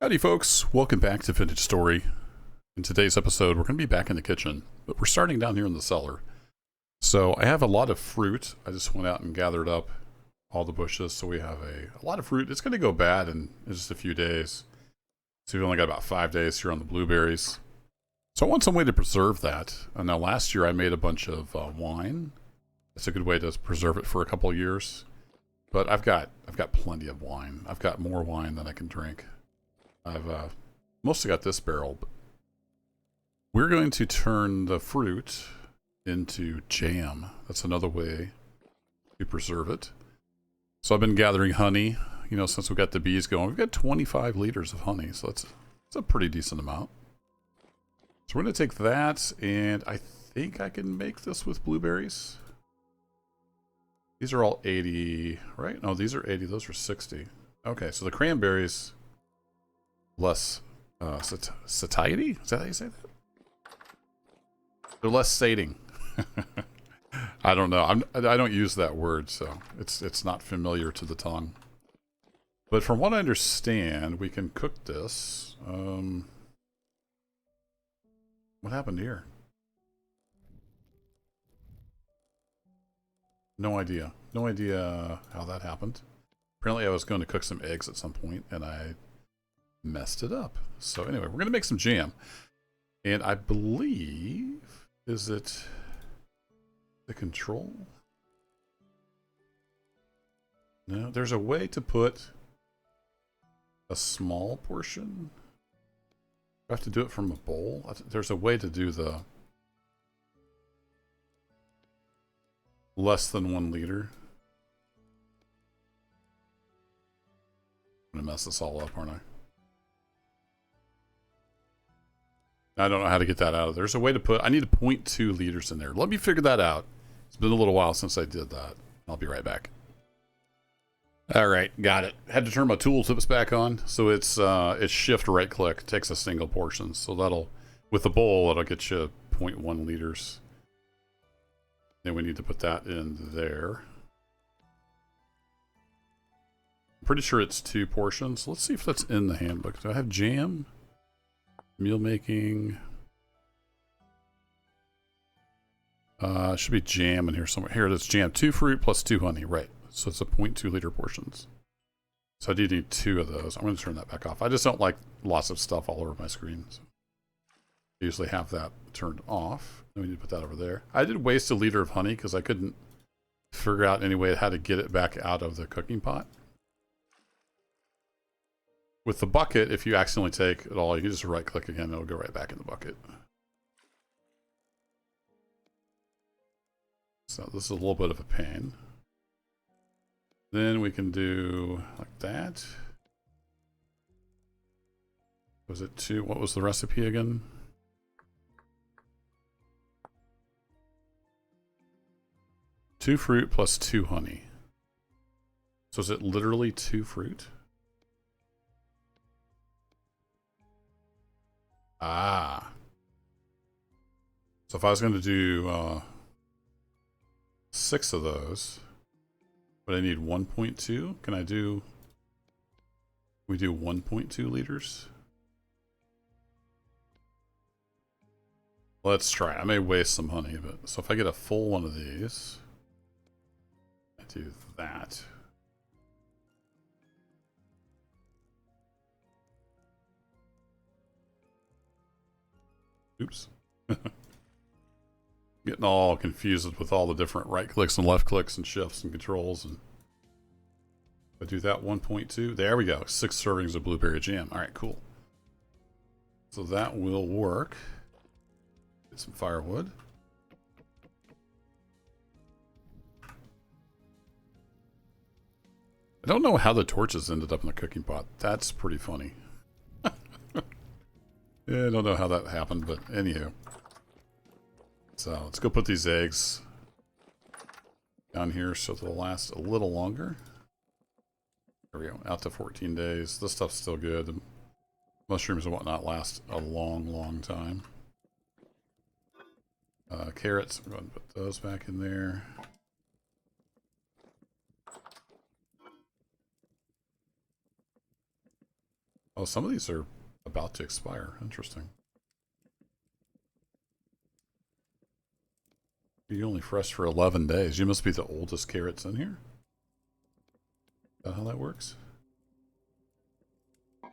Howdy folks, welcome back to Vintage Story. In today's episode, we're going to be back in the kitchen, but we're starting down here in the cellar. So I have a lot of fruit. I just went out and gathered up all the bushes, so we have a lot of fruit. It's going to go bad in just a few days. So we've only got about 5 days here on the blueberries. So I want some way to preserve that. Now last year I made a bunch of wine. That's a good way to preserve it for a couple of years. But I've got plenty of wine. I've got more wine than I can drink. I've mostly got this barrel, but we're going to turn the fruit into jam. That's another way to preserve it. So I've been gathering honey, since we got the bees going. We've got 25 liters of honey, so it's a pretty decent amount. So we're going to take that, and I think I can make this with blueberries. These are all 80, right? No, these are 80. Those are 60. Okay, so the cranberries... less satiety? Is that how you say that? They're less sating. I don't know. I don't use that word, so it's not familiar to the tongue. But from what I understand, we can cook this. What happened here? No idea. No idea how that happened. Apparently I was going to cook some eggs at some point, and I messed it up. So anyway, we're going to make some jam. And I believe, is it the control? No, there's a way to put a small portion. I have to do it from a bowl. There's a way to do the less than 1 liter. I'm going to mess this all up, aren't I? I don't know how to get that out of there. There's a way to put... I need 0.2 liters in there. Let me figure that out. It's been a little while since I did that. I'll be right back. Alright, got it. Had to turn my tooltips back on. So it's shift right click. Takes a single portion. So that'll... with the bowl, it'll get you 0.1 liters. Then we need to put that in there. I'm pretty sure it's 2 portions. Let's see if that's in the handbook. Do I have jam? Meal making. Should be jam in here somewhere. Here it is, jam. 2 fruit plus 2 honey. Right. So it's a 0.2 liter portions. So I do need 2 of those. I'm going to turn that back off. I just don't like lots of stuff all over my screen. So I usually have that turned off. Then we need to put that over there. I did waste a liter of honey because I couldn't figure out any way how to get it back out of the cooking pot. With the bucket, if you accidentally take it all, you can just right click again and it'll go right back in the bucket. So this is a little bit of a pain. Then we can do like that. Was it 2? What was the recipe again? Two fruit plus 2 honey. So is it literally 2 fruit? Ah. So if I was going to do 6 of those, but I need 1.2, can I do... we do 1.2 liters? Let's try. I may waste some honey, but... so if I get a full one of these, I do that. Oops. Getting all confused with all the different right clicks and left clicks and shifts and controls. And I do that 1.2. There we go. 6 servings of blueberry jam. All right, cool. So that will work. Get some firewood. I don't know how the torches ended up in the cooking pot. That's pretty funny. Yeah, I don't know how that happened, but anywho. So let's go put these eggs down here so they'll last a little longer. There we go, out to 14 days. This stuff's still good. The mushrooms and whatnot last a long, long time. Carrots, we're going to put those back in there. Oh, some of these are about to expire. Interesting. You're only fresh for 11 days. You must be the oldest carrots in here. Is that how that works?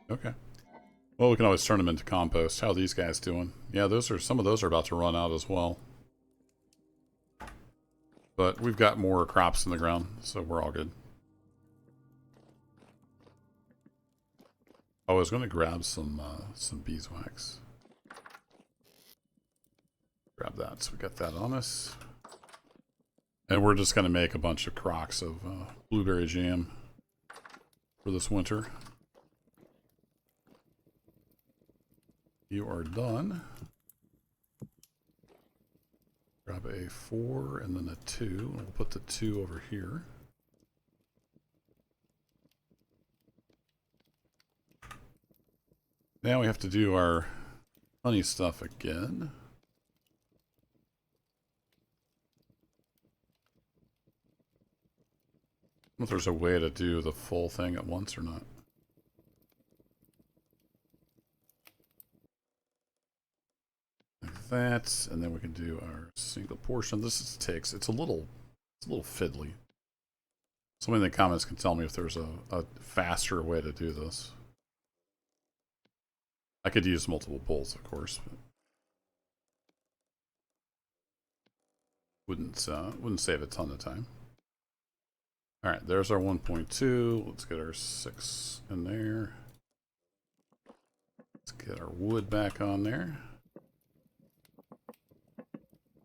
Okay. Well, we can always turn them into compost. How are these guys doing? Yeah, some of those are about to run out as well. But we've got more crops in the ground, so we're all good. Oh, I was going to grab some beeswax. Grab that, so we got that on us. And we're just going to make a bunch of crocks of blueberry jam for this winter. You are done. Grab a 4 and then a 2. And we'll put the 2 over here. Now we have to do our honey stuff again. I don't know if there's a way to do the full thing at once or not. Like that, and then we can do our single portion. It's a little fiddly. Somebody in the comments can tell me if there's a faster way to do this. I could use multiple bowls, of course, but wouldn't save a ton of time. All right, there's our 1.2. Let's get our 6 in there. Let's get our wood back on there.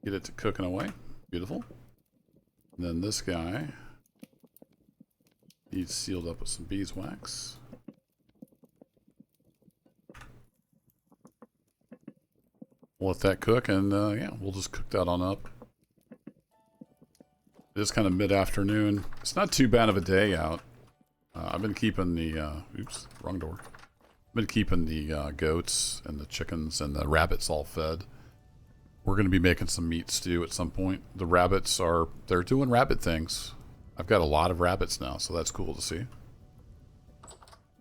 Get it to cooking away. Beautiful. And then this guy needs sealed up with some beeswax. We'll let that cook, and yeah, we'll just cook that on up. It is kind of mid-afternoon. It's not too bad of a day out. I've been keeping the, oops, wrong door. I've been keeping the goats and the chickens and the rabbits all fed. We're going to be making some meat stew at some point. The rabbits they're doing rabbit things. I've got a lot of rabbits now, so that's cool to see.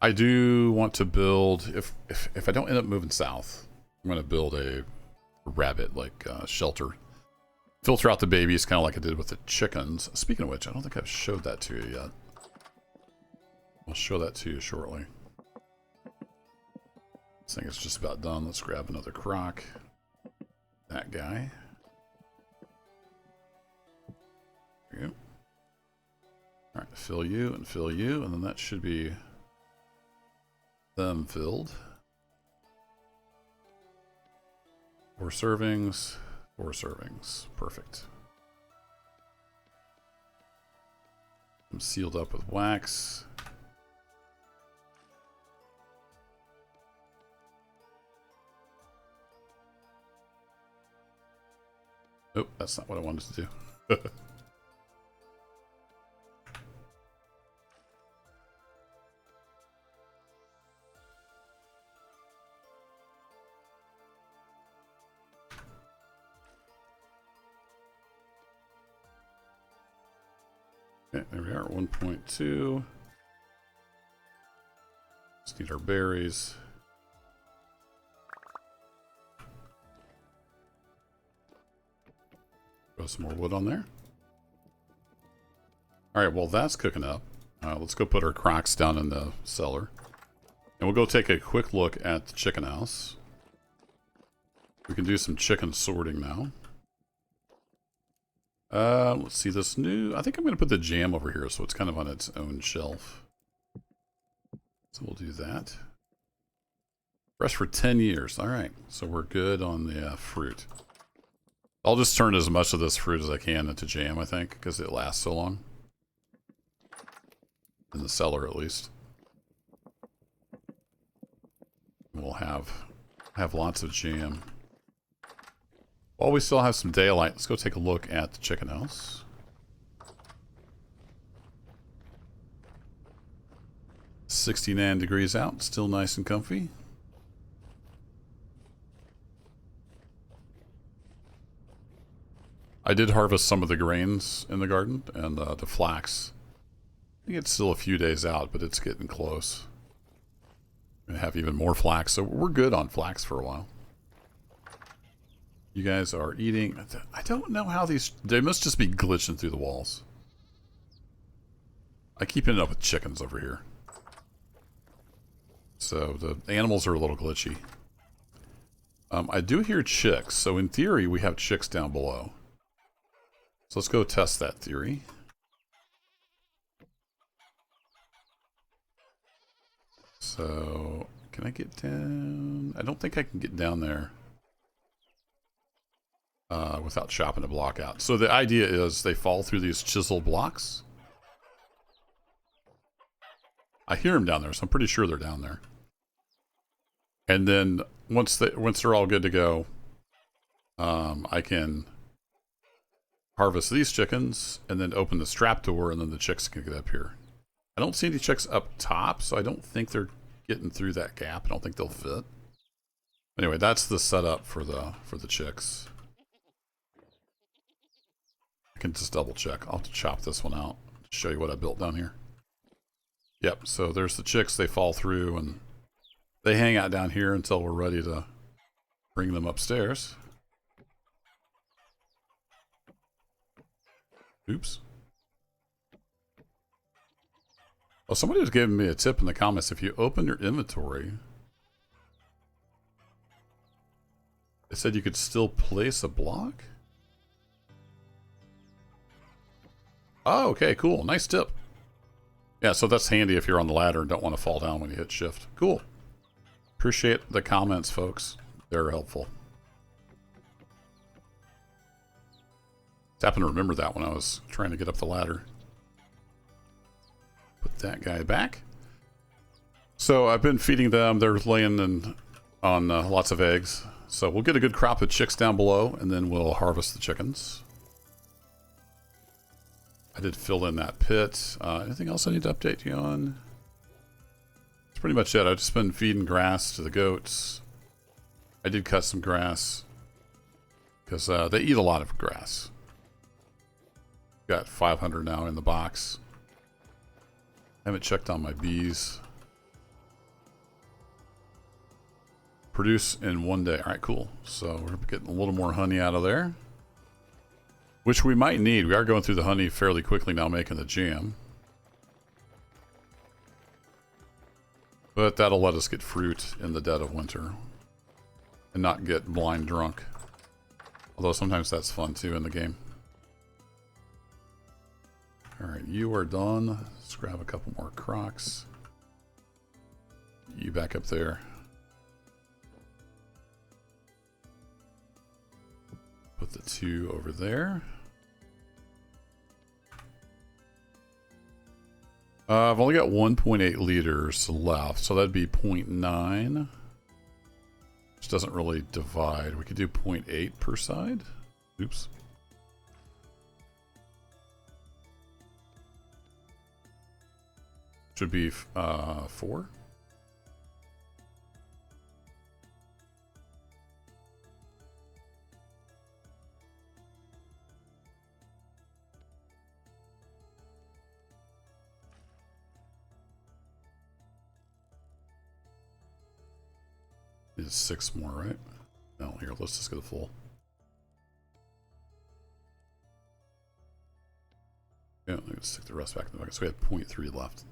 I do want to build, if I don't end up moving south, I'm going to build a rabbit shelter. Filter out the babies, kind of like I did with the chickens. Speaking of which, I don't think I've showed that to you yet. I'll show that to you shortly. This thing is just about done. Let's grab another crock. That guy. There you go. Alright, fill you, and then that should be them filled. 4 servings. 4 servings. Perfect. I'm sealed up with wax. Oh, that's not what I wanted to do. Okay, there we are, 1.2. Just need our berries. Throw some more wood on there. Alright, well that's cooking up. Let's go put our crocks down in the cellar. And we'll go take a quick look at the chicken house. We can do some chicken sorting now. Let's see this new... I think I'm going to put the jam over here so it's kind of on its own shelf. So we'll do that. Fresh for 10 years. Alright, so we're good on the fruit. I'll just turn as much of this fruit as I can into jam, I think, because it lasts so long. In the cellar, at least. We'll have lots of jam. While we still have some daylight, let's go take a look at the chicken house. .69 degrees out, still nice and comfy. I did harvest some of the grains in the garden, and the flax. I think it's still a few days out, but it's getting close. Gonna have even more flax, so we're good on flax for a while. You guys are eating. I don't know how these... They must just be glitching through the walls. I keep ending up with chickens over here. So the animals are a little glitchy. I do hear chicks, so in theory we have chicks down below. So let's go test that theory. So, can I get down? I don't think I can get down there without chopping a block out. So the idea is they fall through these chiseled blocks. I hear them down there, so I'm pretty sure they're down there. And then once they're all good to go, I can harvest these chickens and then open this trap door, and then the chicks can get up here. I don't see any chicks up top, so I don't think they're getting through that gap. I don't think they'll fit. Anyway, that's the setup for the chicks. I can just double check. I'll have to chop this one out to show you what I built down here. Yep, so there's the chicks. They fall through and they hang out down here until we're ready to bring them upstairs. Oops. Well, somebody was giving me a tip in the comments. If you open your inventory, it said you could still place a block. Oh, okay, cool. Nice tip. Yeah, so that's handy if you're on the ladder and don't want to fall down when you hit shift. Cool. Appreciate the comments, folks. They're helpful. Just happened to remember that when I was trying to get up the ladder. Put that guy back. So I've been feeding them. They're laying on lots of eggs. So we'll get a good crop of chicks down below, and then we'll harvest the chickens. I did fill in that pit. Anything else I need to update you on? That's pretty much it. I've just been feeding grass to the goats. I did cut some grass because they eat a lot of grass. Got 500 now in the box. Haven't checked on my bees. Produce in 1 day. All right, cool. So we're getting a little more honey out of there, which we might need. We are going through the honey fairly quickly now, making the jam. But that'll let us get fruit in the dead of winter and not get blind drunk. Although sometimes that's fun too in the game. Alright, you are done. Let's grab a couple more crocs. You back up there. Put the 2 over there. I've only got 1.8 liters left, so that'd be 0.9. Which doesn't really divide. We could do 0.8 per side. Oops. Should be 4. Is 6 more, right? No, here, let's just get a full. Yeah, let's stick the rest back in the bucket. So we have 0.3 left,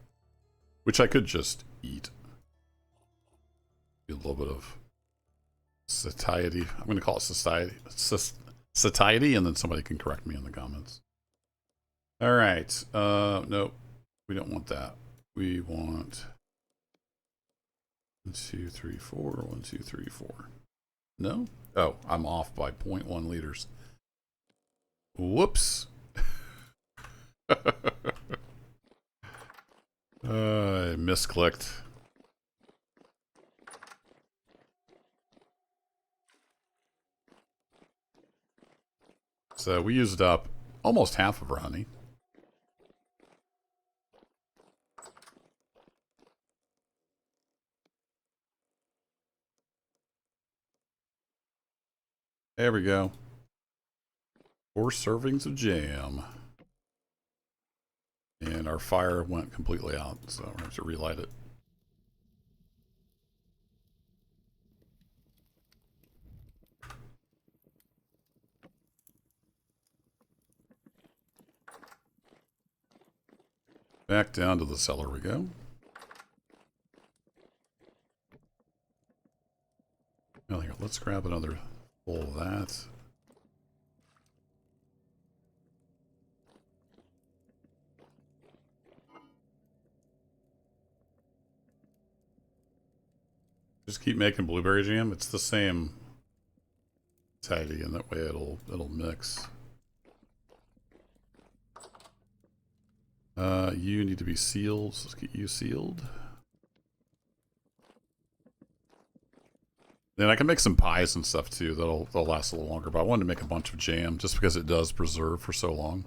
which I could just eat. Get a little bit of satiety. I'm going to call it satiety, and then somebody can correct me in the comments. All right. Nope. We don't want that. We want 1, 2, 3, 4. 1, 2, 3, 4. No? Oh, I'm off by 0.1 liters. Whoops. I misclicked. So we used up almost half of our honey. There we go. 4 servings of jam. And our fire went completely out, so we're going to have to relight it. Back down to the cellar we go. Oh, here, let's grab another bowl of that. Just keep making blueberry jam. It's the same tidy, and that way it'll mix. You need to be sealed, so let's get you sealed. Then I can make some pies and stuff too. They'll last a little longer. But I wanted to make a bunch of jam just because it does preserve for so long.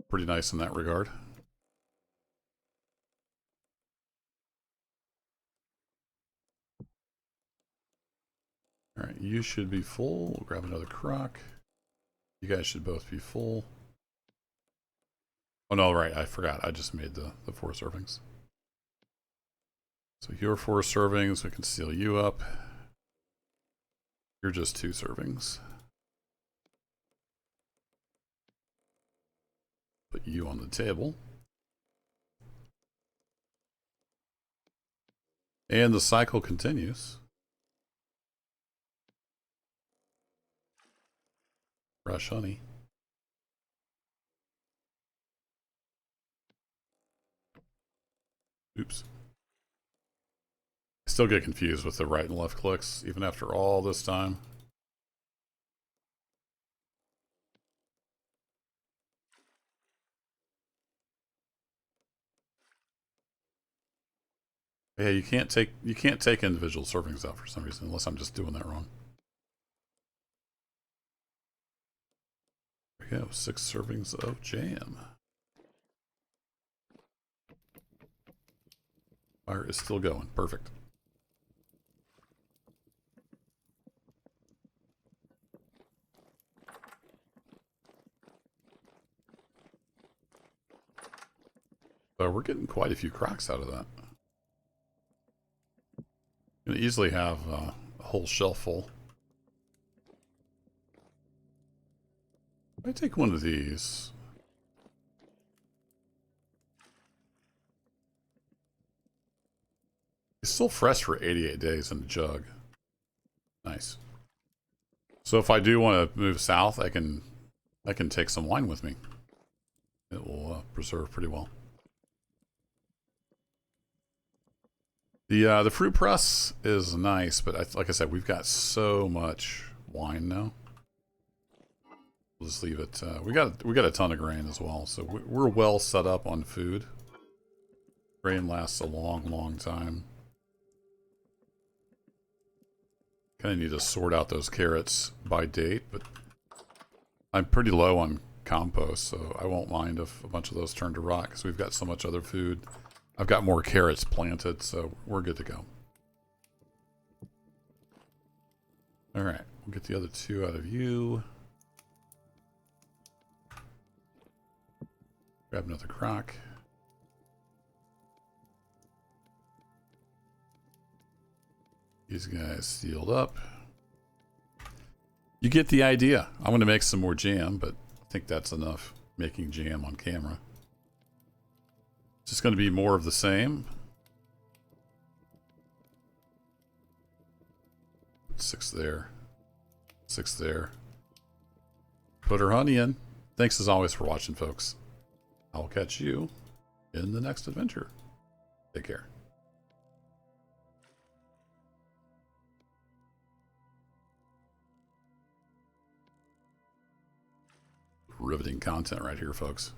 Pretty nice in that regard. All right, you should be full. We'll grab another crock. You guys should both be full. Oh no, right, I forgot. I just made the 4 servings. So your 4 servings, we can seal you up. You're just 2 servings. Put you on the table. And the cycle continues. Fresh honey. Oops. I still get confused with the right and left clicks, even after all this time. Yeah, you can't take individual servings out for some reason, unless I'm just doing that wrong. There we go, 6 servings of jam. Fire is still going. Perfect. So we're getting quite a few crocks out of that. You can easily have a whole shelf full. I take one of these. It's still fresh for 88 days in the jug. Nice. So if I do want to move south, I can take some wine with me. It will preserve pretty well. The fruit press is nice, but like I said, we've got so much wine now. We'll just leave it. We got a ton of grain as well, so we're well set up on food. Grain lasts a long time. Kind of need to sort out those carrots by date, but I'm pretty low on compost, so I won't mind if a bunch of those turn to rot because we've got so much other food. I've got more carrots planted, so we're good to go. All right, we'll get the other 2 out of you. Grab another crock. These guys sealed up. You get the idea. I'm going to make some more jam, but I think that's enough making jam on camera. It's just going to be more of the same. 6 there. 6 there. Put her honey in. Thanks as always for watching, folks. I'll catch you in the next adventure. Take care. Riveting content right here, folks.